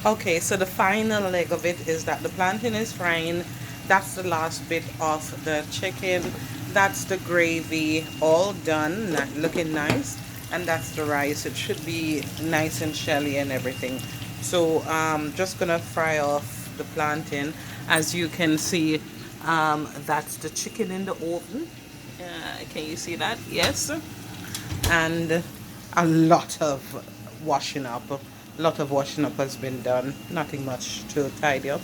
Okay, so the final leg of it is that the plantain is frying. That's the last bit of the chicken. That's the gravy all done, looking nice. And that's the rice. It should be nice and shelly and everything. So just gonna fry off the plantain. As you can see, that's the chicken in the oven. Can you see that? Yes. And a lot of washing up. A lot of washing up has been done. Nothing much to tidy up.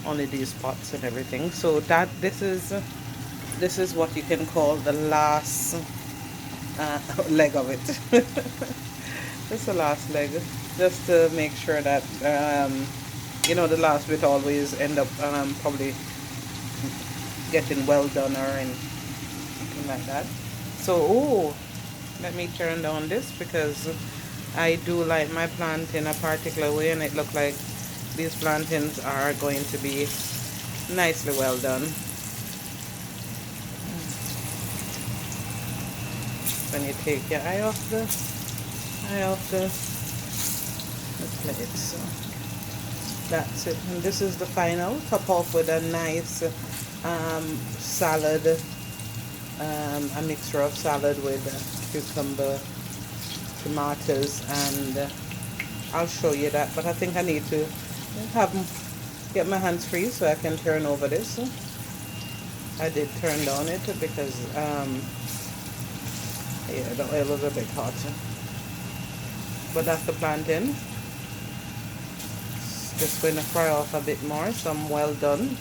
Only these pots and everything. So that this is what you can call the last leg of it. It's the last leg, just to make sure that you know the last bit always end up probably getting well done or anything like that. So oh, let me turn down this because I do like my plant in a particular way, and it look like these plantains are going to be nicely well done. When you take your eye off the plate, so that's it. And this is the final. Top off with a nice salad, a mixture of salad with cucumber, tomatoes, and I'll show you that. But I think I need to have get my hands free so I can turn over this. I did turn down it because yeah, the oil was a bit hot. But that's the plantain. Just going to fry off a bit more. Some well done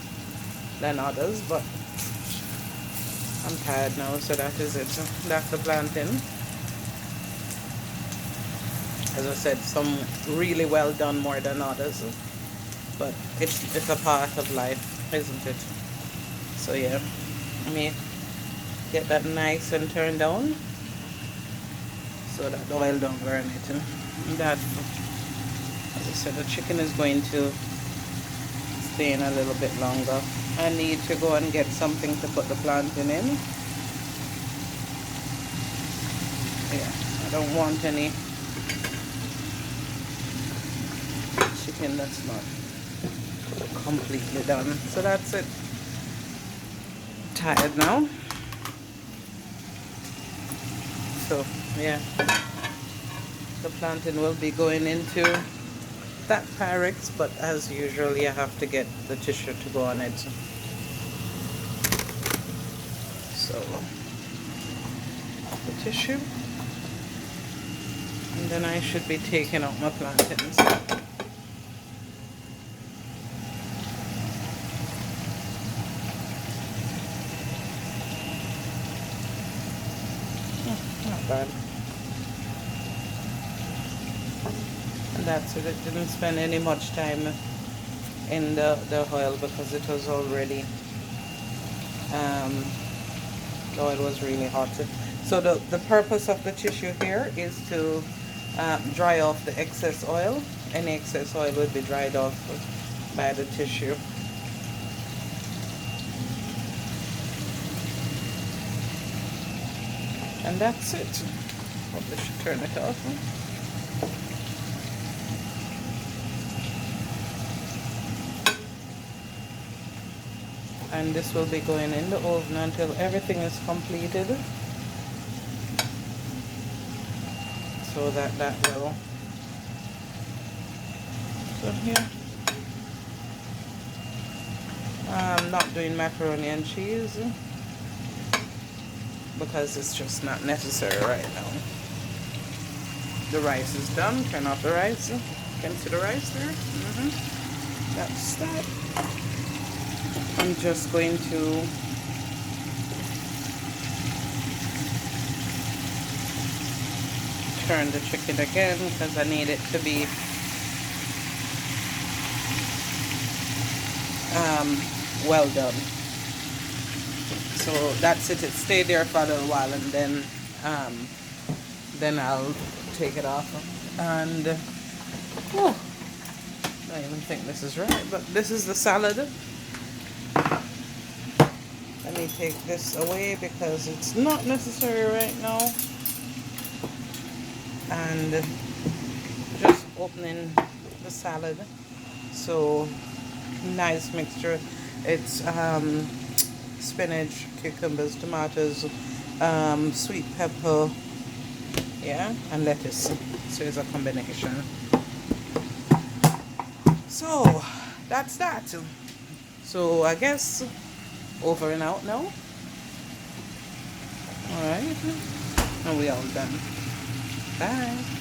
than others, but I'm tired now, so that is it. That's the plantain. As I said, some really well done more than others, but it's a part of life, isn't it? So yeah, let me get that nice and turned down so that the oil don't burn it. And that, as I said, the chicken is going to stay in a little bit longer. I need to go and get something to put the plantain in. Yeah, I don't want any chicken that's not completely done. So that's it. Tired now. So yeah, the plantain will be going into that Pyrex, but as usual you have to get the tissue to go on it. So the tissue, and then I should be taking out my plantains. Not bad. And that's it. It didn't spend any much time in the oil because it was already the oil was really hot. So the purpose of the tissue here is to dry off the excess oil. Any excess oil will be dried off by the tissue. And that's it. Probably should turn it off. And this will be going in the oven until everything is completed, so that will. So here, I'm not doing macaroni and cheese because it's just not necessary right now. The rice is done. Turn off the rice. You can see the rice there. That's that. I'm just going to turn the chicken again because I need it to be well done. So that's it. It stayed there for a little while, and then I'll take it off. And oh, I don't even think this is right, but this is the salad. Let me take this away because it's not necessary right now. And just opening the salad. So nice mixture. It's spinach, cucumbers, tomatoes, sweet pepper, yeah, and lettuce. So it's a combination. So that's that. So I guess over and out now. All right, and we all done. Bye.